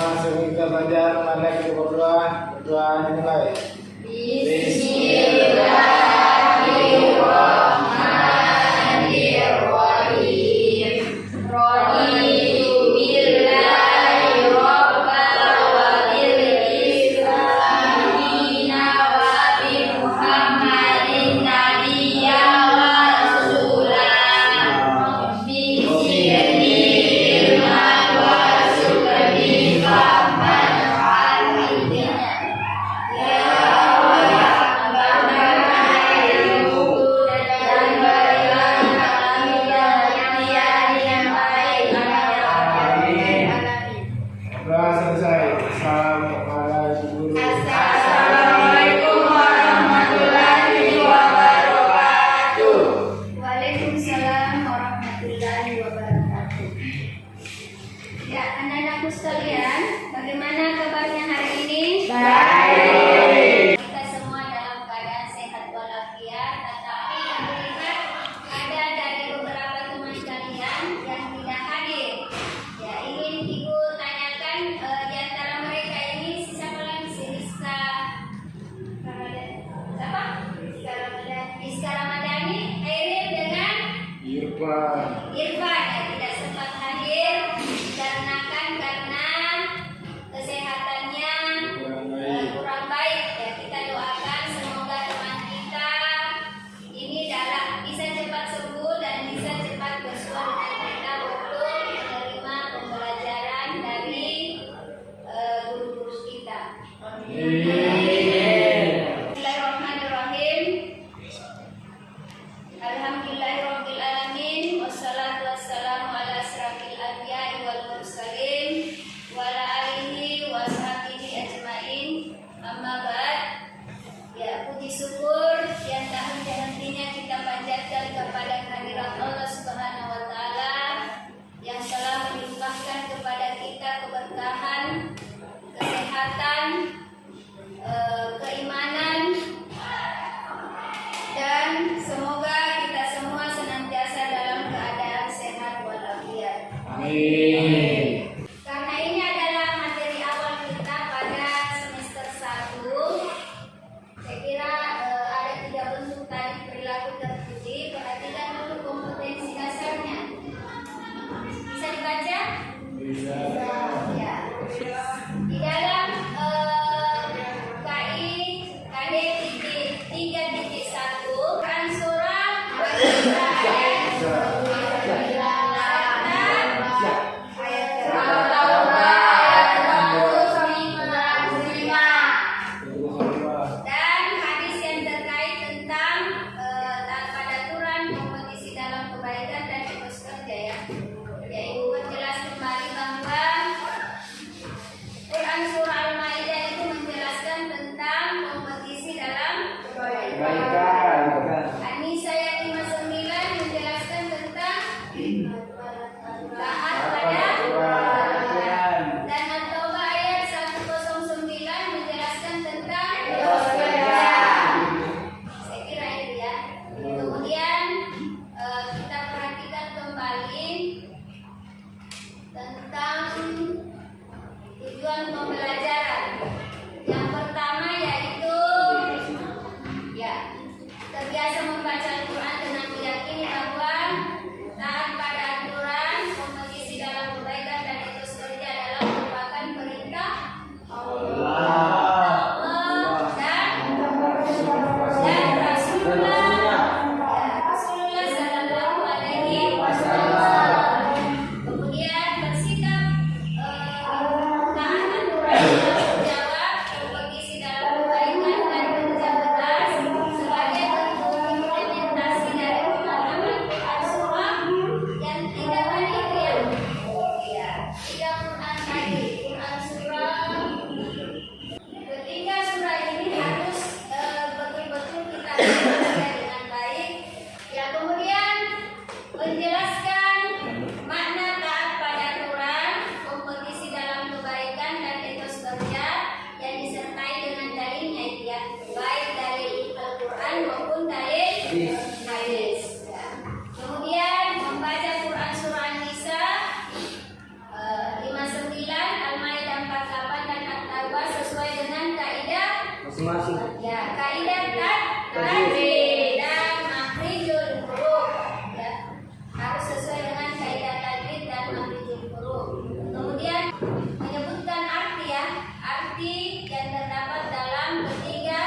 Sebelum kita belajar, mari kita berdoa. Berdoa dimulai. Sekalian, bagaimana kabarnya hari ini? Baik. Kita semua dalam keadaan sehat walafiat, tetapi yang terlihat ada dari beberapa teman sekalian yang tidak hadir. Ya, ingin Ibu tanyakan di antara mereka ini siapa lagi? Rizka Ramadhani, Airin dengan Irfan yang tidak sempat hadir dikarenakan karena kesehatannya kurang baik. Ya, kita doakan semoga teman kita ini bisa cepat sembuh dan bisa cepat bersua dengan kita untuk menerima pembelajaran dari guru-guru kita. Bismillahirrahmanirrahim. Alhamdulillahirabbil alamin, wassalatu wassalamu ala asyrafil anbiya'i wal mursalin wa ala alihi wa sahbihi ajmain. Amma ba'd. Ya, puji syukur yang tak henti-hentinya kita panjatkan kepada kehadirat Allah Subhanahu wa taala yang telah melimpahkan kepada kita keberkahan, kesehatan, keimanan, dan semoga kita semua senantiasa dalam keadaan sehat walafiat. Amin. Karena ini adalah materi awal kita pada semester 1, saya kira ada 3 bentuk tadi perilaku terpuji. Perhatikan dulu kompetensi dasarnya. Bisa dibaca? Bisa. Ya. Di dalam KI KD 3.1 Quran surah ayat 35 dan hadis yang terkait tentang taat pada aturan, kompetisi dalam kebaikan dan etos kerja ya. Ibu berjelas kembali bahwa Quran surah Al-Maidah itu menjelaskan tentang kompetisi dalam kebaikan. An-Nisa ayat 59 menjelaskan tentang taat pada aturan. Dan At-Taubah ayat 109 menjelaskan tentang etos kerja. Saya kira itu ya. Kemudian kita perhatikan kembali tentang tujuan pembelajaran. Yang pertama yaitu ya, terbiasa membaca Al-Quran dengan meyakini bahwa taat pada aturan, kompetisi dalam kebaikan dan etos kerja adalah merupakan perintah Allah dan Rasulullah Sallallahu Alaihi Wasallam. Kemudian bersikap taat masing-masing. Ya, kaidah tajwid dan makhrijul huruf. Ya, harus sesuai dengan kaidah tajwid dan makhrijul huruf. Kemudian menyebutkan arti ya, arti yang terdapat dalam ketiga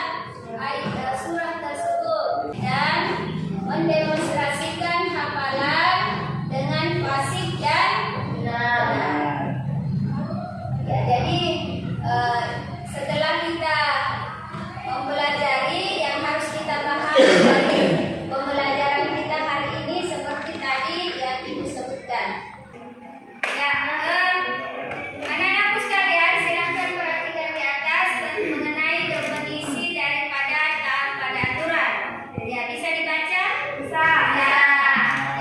ayat surah tersebut dan mendemonstrasikan hafalan dengan fasih dan benar. Ya, jadi setelah kita mempelajari yang harus kita pahami dari pembelajaran kita hari ini seperti tadi yang Ibu sebutkan. Ya, anak-anakku sekalian, silahkan perhatikan di atas mengenai definisi daripada taat pada aturan. Ya, bisa dibaca? Bisa. Ya,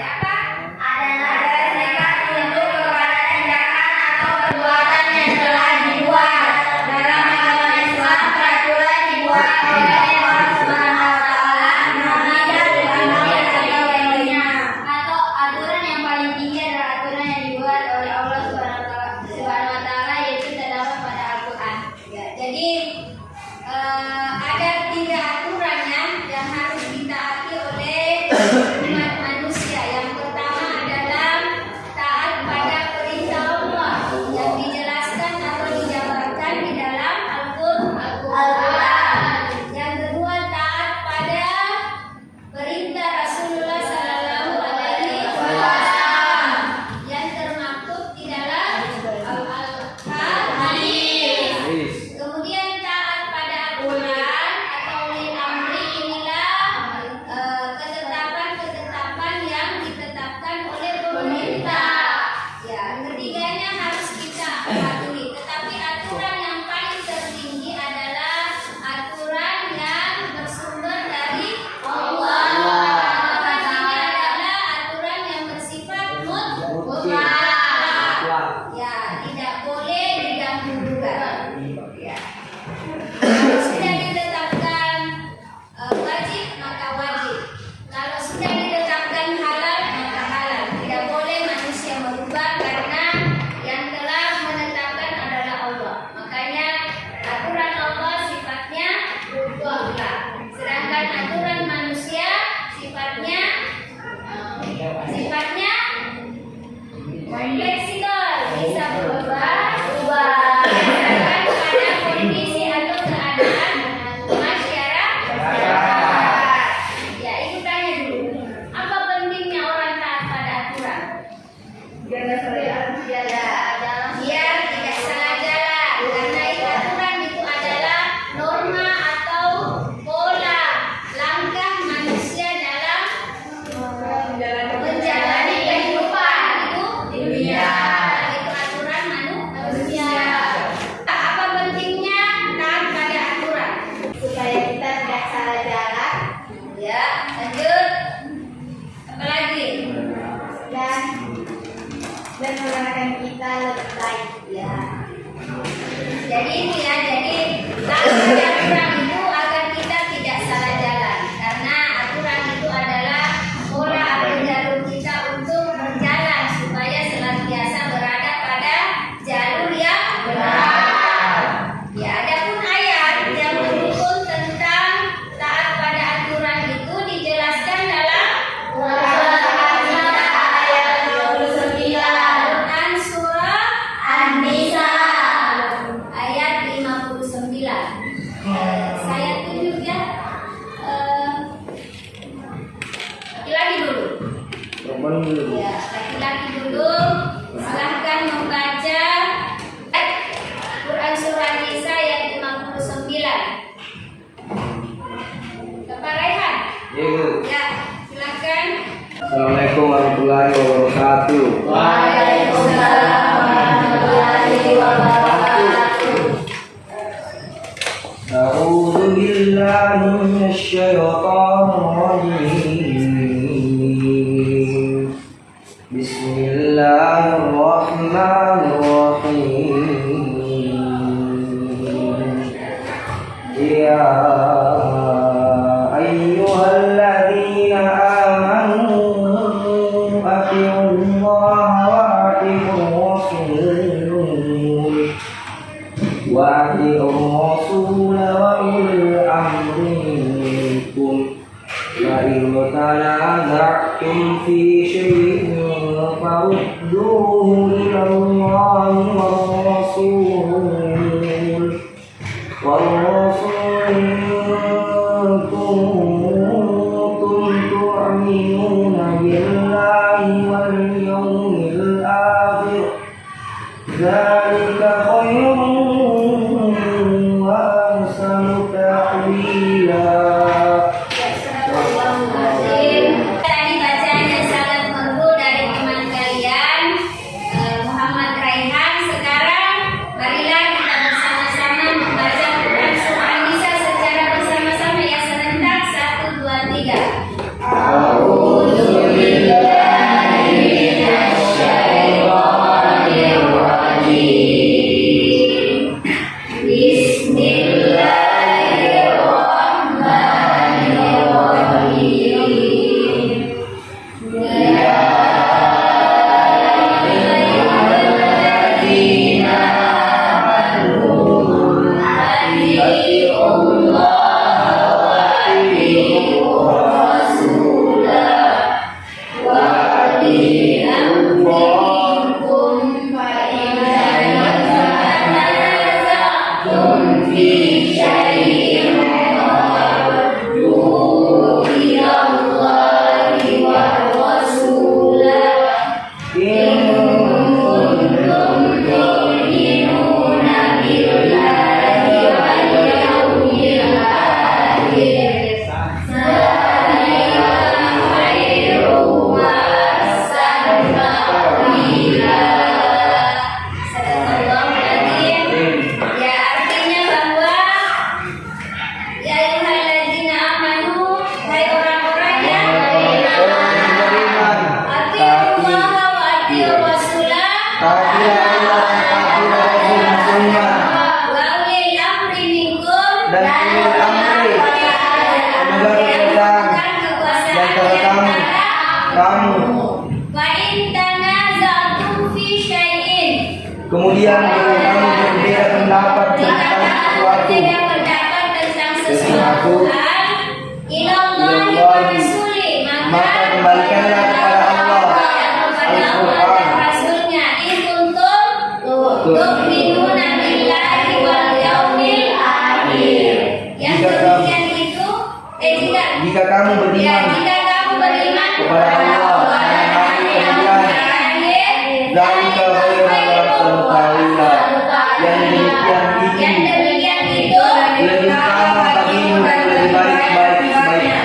ya apa? Adalah sikap untuk kepada tindakan atau perbuatan yang telah dibuat dalam agama Islam. Peraturan dibuat oleh Allah Subhanahu wa taala, tidak diambil atau lainnya. Atau aturan yang paling tinggi adalah aturan yang dibuat oleh Allah Subhanahu wa taala, yaitu terdapat pada Al-Qur'an. Ya, jadi ada 3 aturannya yang harus ditaati oleh umat manusia. Yang pertama adalah taat pada perintah Allah yang dijelaskan atau dijabarkan di dalam Al-Qur'an. Yang kedua, taat pada perintah Rasulullah Sallallahu Alaihi Wasallam yang termaktub di dalam Al-Hadis. Kemudian taat pada aturan atau ulil amri, inilah ketetapan-ketetapan yang ditetapkan oleh pemerintah. Ya, ketiganya harus kita patuhi. Tetapi aturan yang paling tertinggi adalah aturan yang bersumber dari Allah. Aturan ini adalah aturan yang bersifat mutlak. Ya, tidak boleh diganggu-gugat. Ya. Kalau sudah ditetapkan wajib, maka wajib. Kalau sudah ditetapkan halal, maka halal. Tidak boleh manusia merubah karena yang telah menetapkan adalah Allah. Makanya aturan Allah sifatnya mutlak. Sedangkan aturan manusia sifatnya fleksibel, bisa berubah-ubah berdasarkan pada kondisi atau keadaan masyarakat. Ya, Ibu tanya dulu, apa pentingnya orang taat pada aturan? Biar tidak salah jalan. Karena itu aturan itu adalah norma atau pola langkah manusia dalam menjalani kehidupan itu di dunia. Itu aturan manusia. Apa pentingnya taat pada aturan? Supaya kita tidak salah jalan. Ya, lanjut. Apa lagi? Dan menggunakan kita lebih baik. Ya. Jadi ini ya, jadi taat pada aturan itu agar kita tidak salah jalan. Karena aturan itu adalah pola atau jalur kita untuk berjalan supaya senantiasa berada pada jalur yang benar. Ya, adapun ayat yang mendukung tentang taat pada aturan itu dijelaskan dalam ayat 29, Quran surah An-Nisa ayat 59. Saya tunjuk ya. Laki-laki dulu. Ya, laki-laki dulu. Silahkan membaca Quran surah An-Nisa ayat 59. Bapak Raihan. Ya, silahkan. Assalamualaikum warahmatullahi wabarakatuh. Waalaikumsalam warahmatullahi wabarakatuh. A'udzu billahi minasyaitonir rajim. Bismillahirrahmanirrahim. Ya ayyuhalladzina amanu atiullaha wa atiur rasul wa atiur rasul wa ulil تنازعتم في شيء فردوه إلى الله والرسول إن كنتم تؤمنون بالله واليوم الآخر ذلك خير وأحسن تأويلا. Tadi bacaan yang sangat merdu dari teman kalian Muhammad Raihan. Sekarang marilah kita bersama-sama membaca Quran Surah An-Nisa secara bersama-sama ya, serentak 1, 2, 3. Kemudian kamu berbeda pendapat tentang sesuatu, maka kembalikanlah kepada Allah Al-Quran. Jika kamu beriman kepada Allah dan hari kemudian, zalika khairun wa yang demikian itu lebih utama bagimu dan lebih baik-baiknya.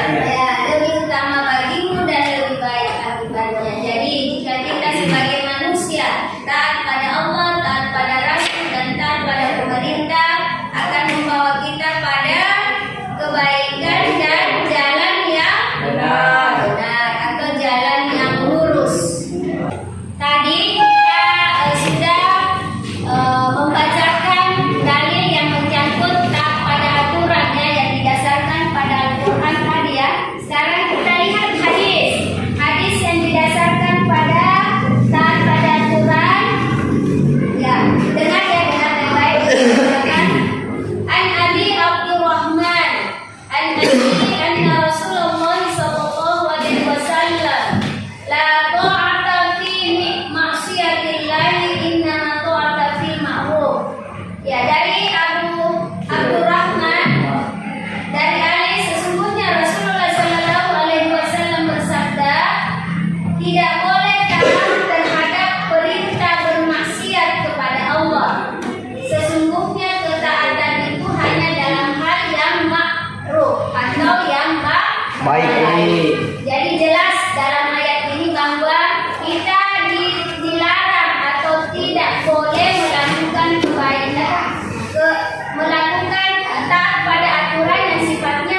Lebih utama bagimu dan lebih baik akibatnya. Jadi jika kita sebagai manusia taat pada Allah, taat pada Rasul dan taat pada pemerintah akan membawa kita pada kebaikan dan jalan yang benar atau jalan yang lurus. Tadi kita sudah membacakan dalil yang menyangkut taat pada aturannya yang didasarkan pada Al-Quran tadi ya. Sekarang kita lihat hadis yang didasarkan pada taat pada aturan. Ya, dengar ya, dengar yang baik. An Abi Abdurrahman an Abi anna Rasulullah sallallahu alaihi wasallam la ta'ata fi ma'siyatillahi innama ta'ata fi ma'ruf. Ya, dari Abu Abdurrahman dari Ali, sesungguhnya Rasulullah sallallahu alaihi wasallam bersabda, tidak boleh taat terhadap perintah bermaksiat kepada Allah. Sesungguhnya ketaatan itu hanya dalam hal yang ma'ruf atau yang Baik ini. Jadi jelas dalam ayat ini bahwa kita dilarang atau tidak boleh melakukan kebaikan, melakukan taat pada aturan yang sifatnya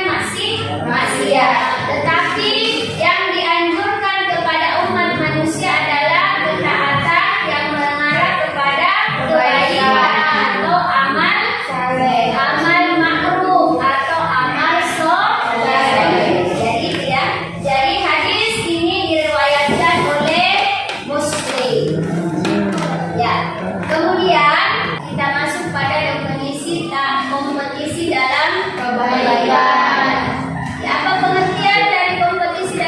maksiat. Tetapi yang dianjurkan kepada umat manusia adalah ketaatan yang mengarah kepada kebaikan atau amal saleh, amal ma'ruf atau amal soleh. Jadi hadis ini diriwayatkan oleh Muslim. Ya. Kemudian kita masuk pada kompetisi dalam kebaikan. Ya, apa pengertian dari kompetisi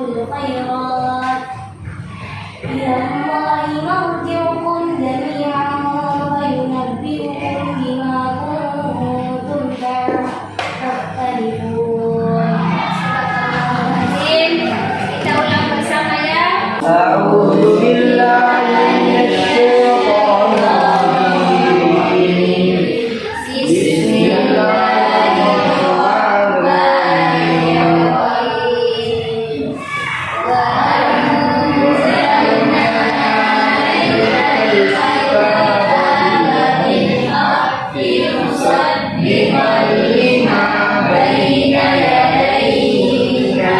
الخيرات إلى الله مرجعكم جميعا فينبئكم بما كنتم تختلفون. Kita ulang bersama ya. A'udzu billahi minasyaitonir rajim. Bismillahirrahmanirrahim. Wa anzalna ilaika bil haqqi musaddiqan lima baina yadayhi wa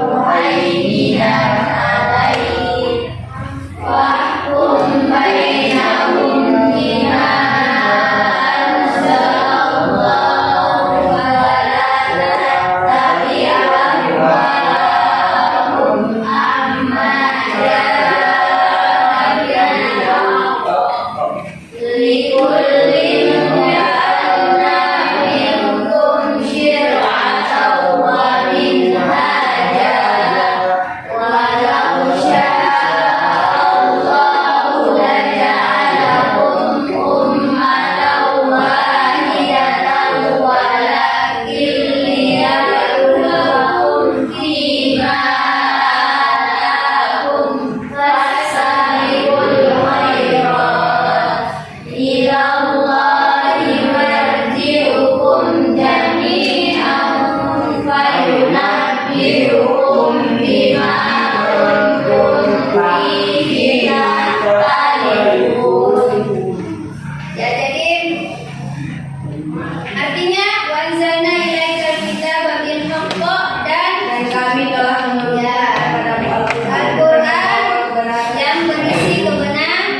muhaiminan alaihi wahkum bainahum bima anzalallahu wa la tattabi' ahwaahum amma ja'aka minal haqq likullin ja'alna minkum syir'atan wa minhajan walau sya'allahu laja'alakum ummatan wahidatan walakin liyabluwakum fima ataakum fastabiqul khairat ila Allahi marji'ukum jami'an fayunabbi'ukum bima kuntum fihi takhtalifun. Ya, jadi artinya wanzalna ilaikal kitaba bil haqq dan kami telah menurunkan kepadamu Al-Qur'an yang berisi kebenaran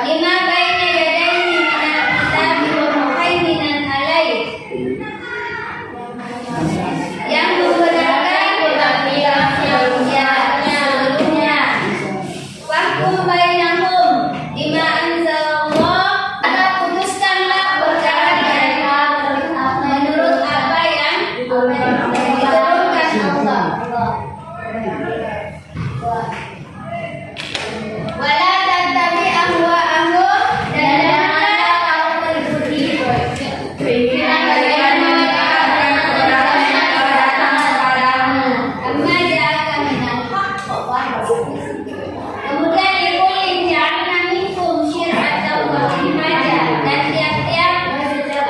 lima baina yadayhi minal kitabi wa muhaiminan alaihi yang membenarkan sebelumnya. Wahkum bainahum bima anzalallah, maka putuskanlah perkara mereka menurut apa yang diturunkan Allah. Wala tattabi' ahwa'ahum, dan janganlah kamu mengikuti pikiran mereka amma ja'aka minal haqq. Kemudian likulin ja'alna minkum syir'atan wa minhajan, dan tiap-tiap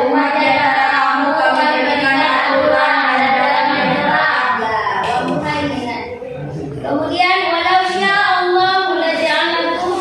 umat adalah kamu berikan aturan dalam wa muhaiminan. Kemudian walau sya'allahu laja'alakum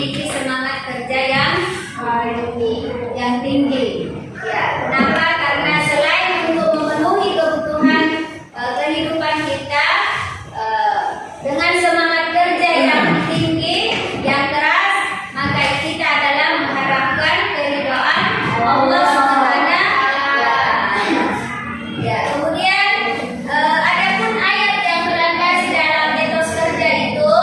memiliki semangat kerja yang tinggi. Ya, kenapa? Karena selain untuk memenuhi kebutuhan kehidupan kita dengan semangat kerja yang tinggi, yang keras, maka kita adalah mengharapkan keridhaan Allah Subhanahu wa Ta'ala. Ya, kemudian adapun ayat yang berlandasi dalam etos kerja itu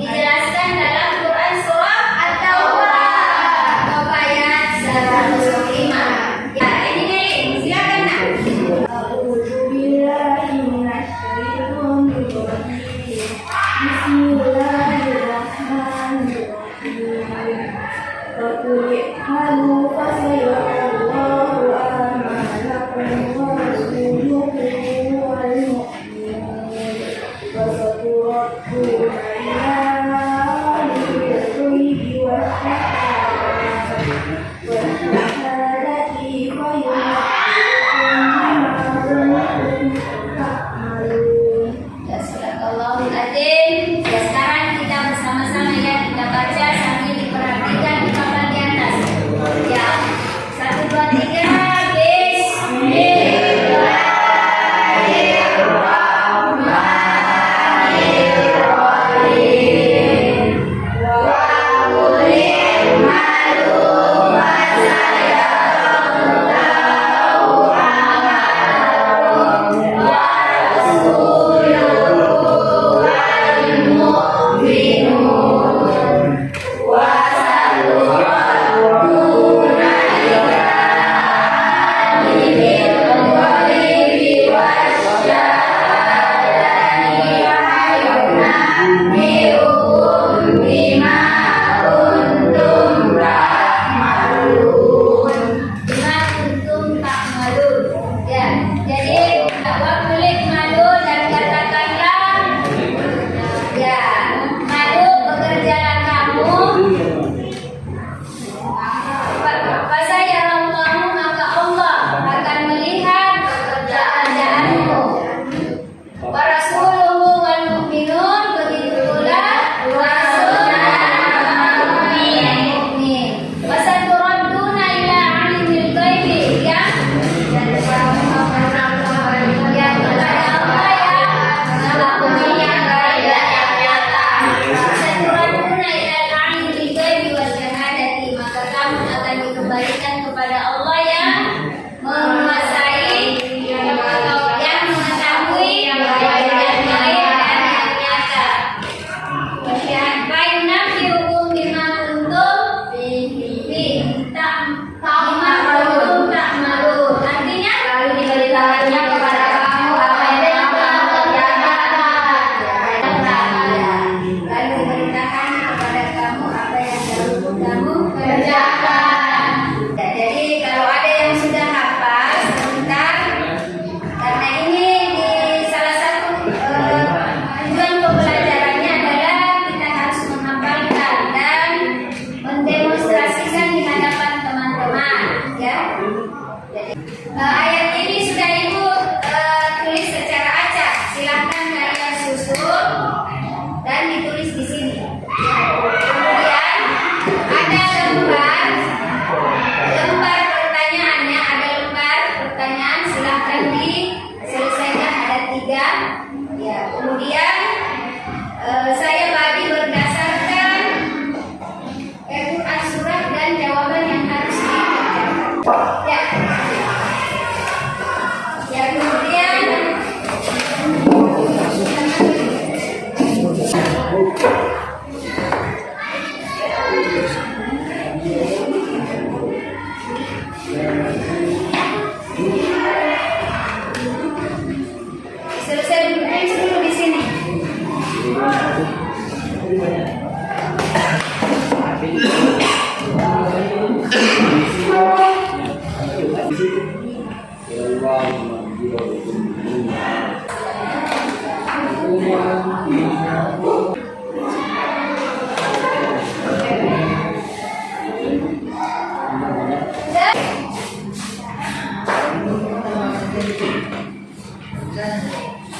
dijelaskan dalam Quran surah At-Taubah ayat 105. Ya, ini silakan Nak. Ya, Sadaqallahul Adzim. Ya, sekarang kita bersama-sama ya kita baca sambil diperhatikan di papan di atas. Ya, 1, 2, 3.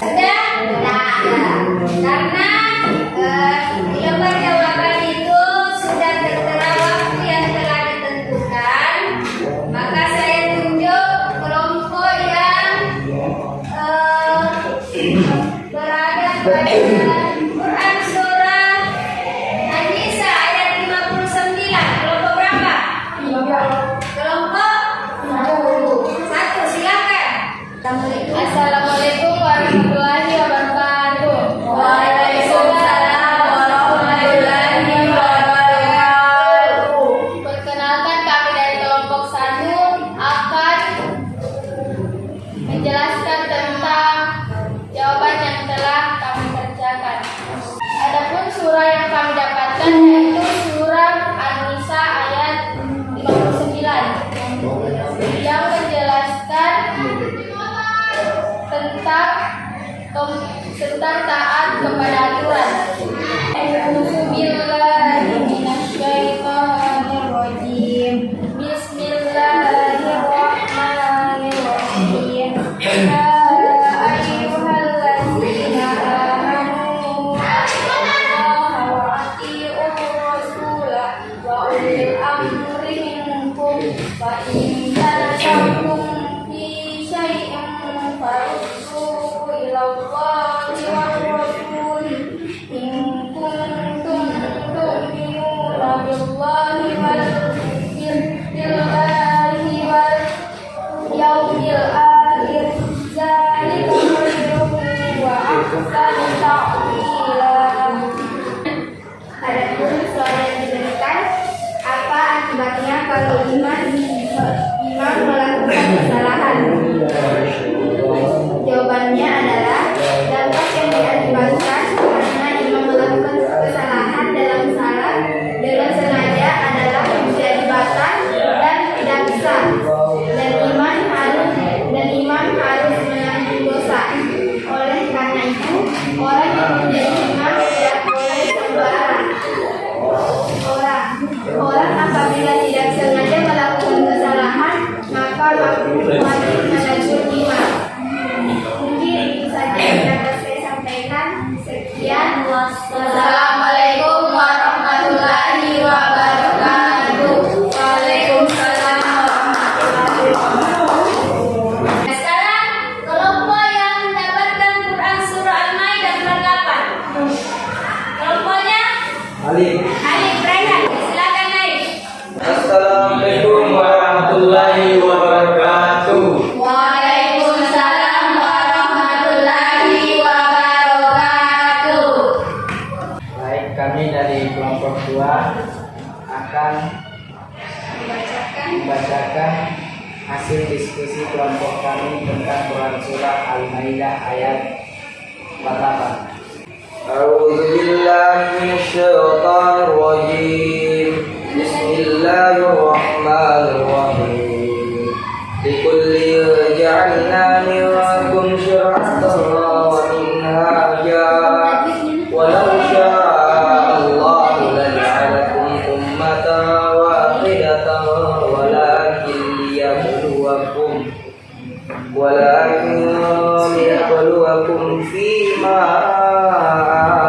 Sudah? Nah, karena di lembar dibacakan yaitu surat An-Nisa ayat 59 yang menjelaskan tentang taat kepada aturan. Bismillahirrahmanirrahim. Bismillahirrahmanirrahim. Ya ayyuhalladzina amanu atiiullaha wa atiiur rasula wa ulil amri minkum wa in tanaza'tum fi syai'in farudduhu ilallahi war rasul in kuntum tu'minuna billahi wal yaumil akhir zalika khairun wa ahsanu ta'wila. Adapun soal yang diberikan, apa akibatnya kalau imam melakukan kesalahan? Jawabannya adalah dampak yang diakibatkan karena imam melakukan kesalahan dalam salat dengan sengaja adalah menjadi batal dan tidak sah, dan imam harus menanggung dosa. Oleh karena itu, orang yang menjadi imam tidak boleh sembarang. Orang apabila tidak sengaja melakukan kesalahan, maka wajib menegur imam. Mungkin itu saja yang dapat saya sampaikan. Sekian. Wassalamualaikum warahmatullahi wabarakatuh. Waalaikumsalam warahmatullahi wabarakatuh. Sekarang kelompok yang mendapatkan Quran surah Al-Maidah surat 8. Kelompoknya Alif. Raihan. Silakan naik. Assalamualaikum warahmatullahi wabarakatuh. Waalaikumsalam warahmatullahi wabarakatuh. Baik, kami dari kelompok 2 akan membacakan hasil diskusi kelompok kami tentang Quran surah Al-Maidah ayat 48. A'udzu billahi minasyaitonir rajim. Bismillahirrahmanirrahim. Likulli ja'alna minkum syir'atan wa minhaja. Walau syaa Allahu laja'alakum ummatan wahidatan walakin liyabluwakum fima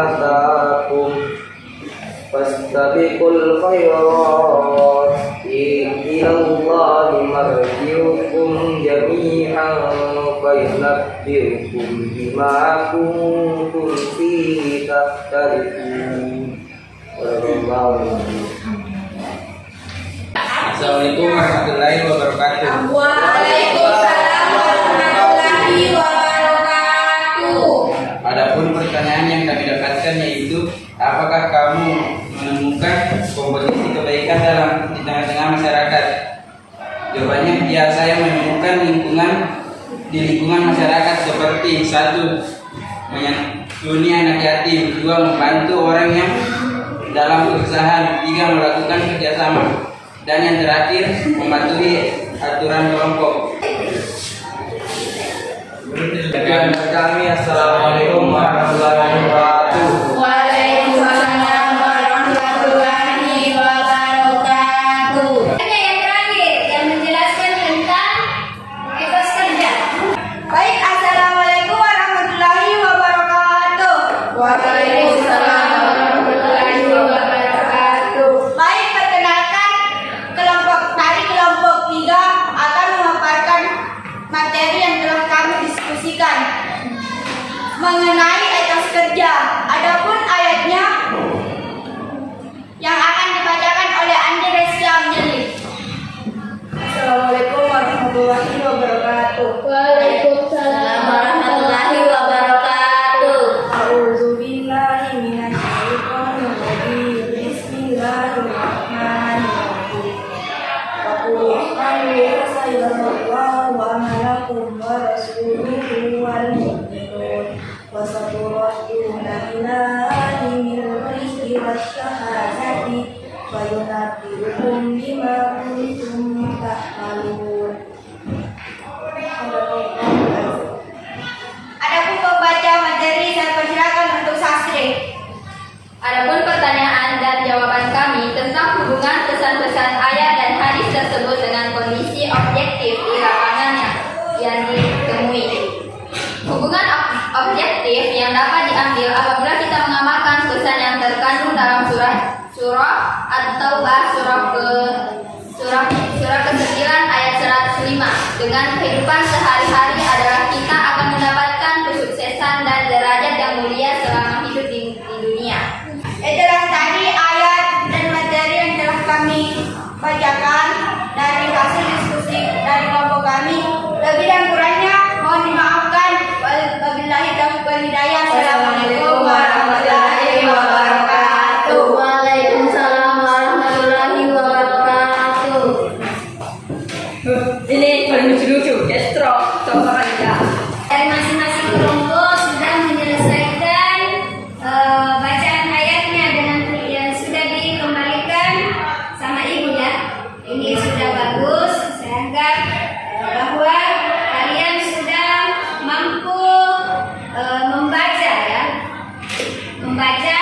atakum fastabiqul khairat ilallahi marji'ukum jami'an fayunabbi'ukum bima kuntum fihi takhtalifun. Assalamualaikum warahmatullahi wabarakatuh. Waalaikumsalam warahmatullahi wabarakatuh. Adapun pertanyaan yang kami dapatkan yaitu, apakah kamu menemukan komposisi kebaikan di tengah-tengah masyarakat? Jawabannya, ya, saya menemukan di lingkungan masyarakat seperti 1. Menyantuni anak yatim, 2. Membantu orang yang dalam kesusahan, 3. Melakukan kerjasama, dan yang terakhir mematuhi aturan kelompok. Sekian dari kami. Assalamualaikum warahmatullahi wabarakatuh. Waalaikumsalam warahmatullahi wabarakatuh. Yang terakhir yang menjelaskan tentang etos kerja. Baik, assalamualaikum warahmatullahi wabarakatuh. Waalaikumsalam warahmatullahi wabarakatuh. Baik, perkenalkan kelompok 3 akan memaparkan materi yang telah kami diskusikan mengenai etos kerja. Adapun ayatnya yang akan dibacakan oleh Andi Resyam Jeli. Assalamualaikum warahmatullahi wabarakatuh. Waalaikumsalam warahmatullahi wabarakatuh. A'udzubillahi minasyaitonir rajim. Bismillahirrahmanirrahim. Wa qul a'udzu sayyidarallahu wa amalakum wa rasuluhu wal mu'minun wa saturadduna ila alimil ghaibi ila syahadati wa yunabbi'ukum bima kuntum ta'malun. Adapun pembaca materi saya persilakan untuk sastre. Adapun pertanyaan dan jawaban kami tentang hubungan pesan-pesan ayat dan hadis tersebut dengan kondisi objektif di lapangan yang ditemui. Hubungan objektif yang dapat diambil apabila kita mengamalkan pesan yang terkandung dalam surah At-Taubah surah ke-9 ayat 105 dengan kehidupan sehari-hari adalah kita akan mendapatkan kesuksesan dan derajat yang mulia selama hidup di dunia. Itulah tadi ayat dan materi yang telah kami bacakan dari hasil diskusi dari kelompok kami. Lebih dan kurangnya mohon dimaafkan. Wabillahi taufiq wal hidayah. Assalamualaikum warahmatullahi wabarakatuh. Waalaikumsalam warahmatullahi wabarakatuh. Ini paling lucu-lucu, Estro, coba aja. Dari masing-masing kelompok sudah menyelesaikan bacaan ayatnya dengan yang sudah dikembalikan sama ibu ya. Ini sudah bagus. Saya anggap bahwa kalian sudah mampu membaca ya. Membaca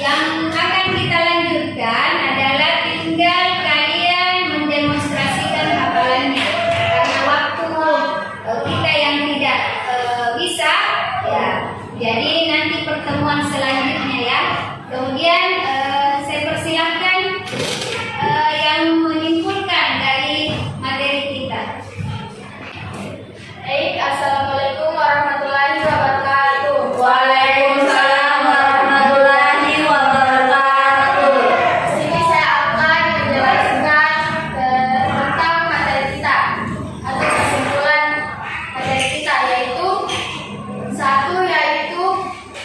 yang akan kita lanjutkan adalah tinggal kalian mendemonstrasikan hafalannya. Karena waktu kita yang tidak bisa ya. Jadi nanti pertemuan selanjutnya ya. Kemudian saya persilahkan yang menyimpulkan dari materi kita. Baik, assalamualaikum warahmatullahi wabarakatuh. Waalaikumsalam warahmatullahi wabarakatuh. Di sini saya akan menjelaskan tentang materi kita atau kesimpulan materi kita, yaitu satu, yaitu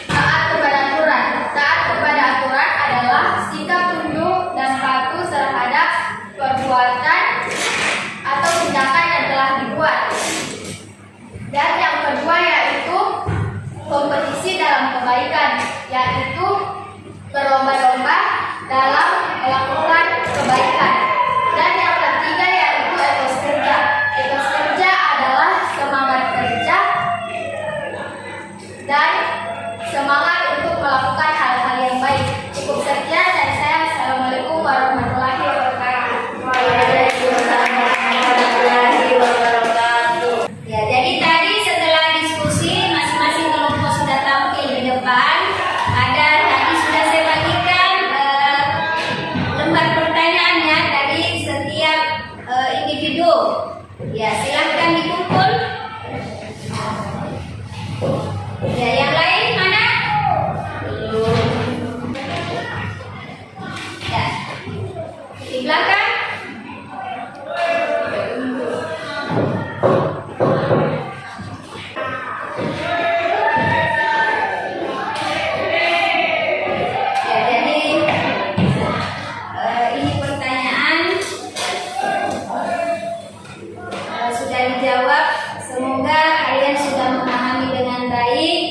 taat kepada aturan. Taat kepada aturan adalah sikap tunduk dan patuh terhadap perbuatan atau tindakan yang telah dibuat. Dan yang kedua yaitu kompetisi dalam kebaikan, yaitu berlomba-lomba dalam melakukan kebaikan. Dan yang ketiga yaitu etos kerja. Etos kerja adalah semangat kerja dan semangat untuk melakukan hal-hal yang baik. Cukup sekian dari saya. Assalamualaikum warahmatullahi wabarakatuh. Waalaikumsalam warahmatullahi wabarakatuh. Ya, jadi tadi setelah diskusi masing-masing kelompok sudah tampil di depan. Ada tadi sudah saya bagikan lembar pertanyaannya dari setiap individu. Ya, silahkan dikumpul. Ya, yang lain mana? Ya, di belakang. Ya, jadi ini pertanyaan sudah dijawab. Semoga kalian sudah memahami dengan baik.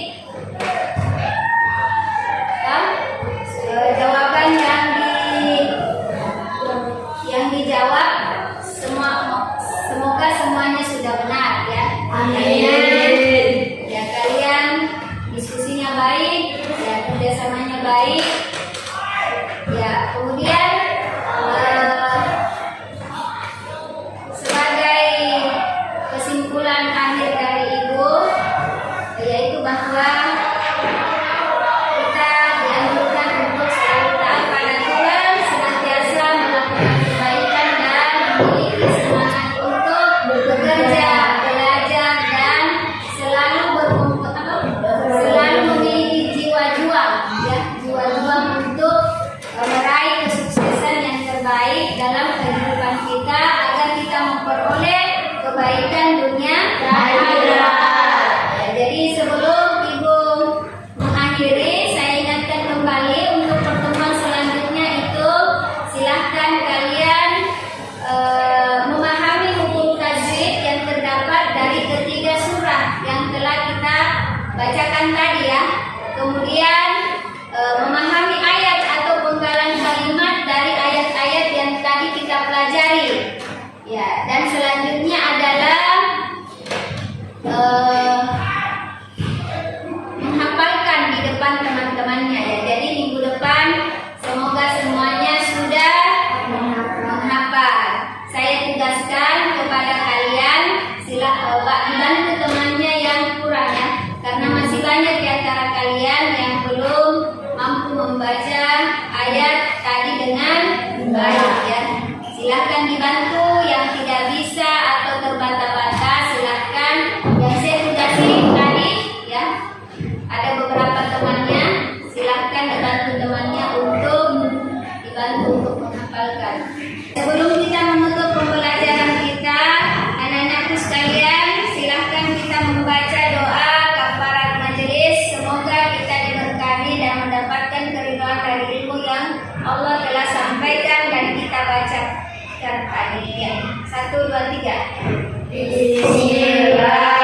Ya, jawaban yang dijawab semoga semuanya sudah benar ya. Amin. Ya, kalian diskusinya baik, ya kerjasamanya baik. Ya, kemudian sebagai kesimpulan akhir dari Ibu, yaitu bahwa kita dianjurkan untuk selalu taat pada aturan, senantiasa melakukan kebaikan dan memiliki semangat untuk bekerja, belajar dan selalu selalu memiliki jiwa juang, ya, jiwa juang untuk meraih kesuksesan. ayat tadi dengan baik ya. Silahkan dibantu yang tidak bisa atau terbata-bata, silahkan. Yang saya tugasi tadi ya, ada beberapa temannya, silahkan dibantu temannya untuk menghafalkan. Sebelum kita menutup pembelajaran kita, anak-anakku sekalian, silahkan kita membaca doa kafarat majelis. Semoga kita diberkahi dan mendapatkan keridhaan dari ilmu yang Allah telah sampaikan dan kita bacakan tadi ya. 1, 2, 3. Bismillah.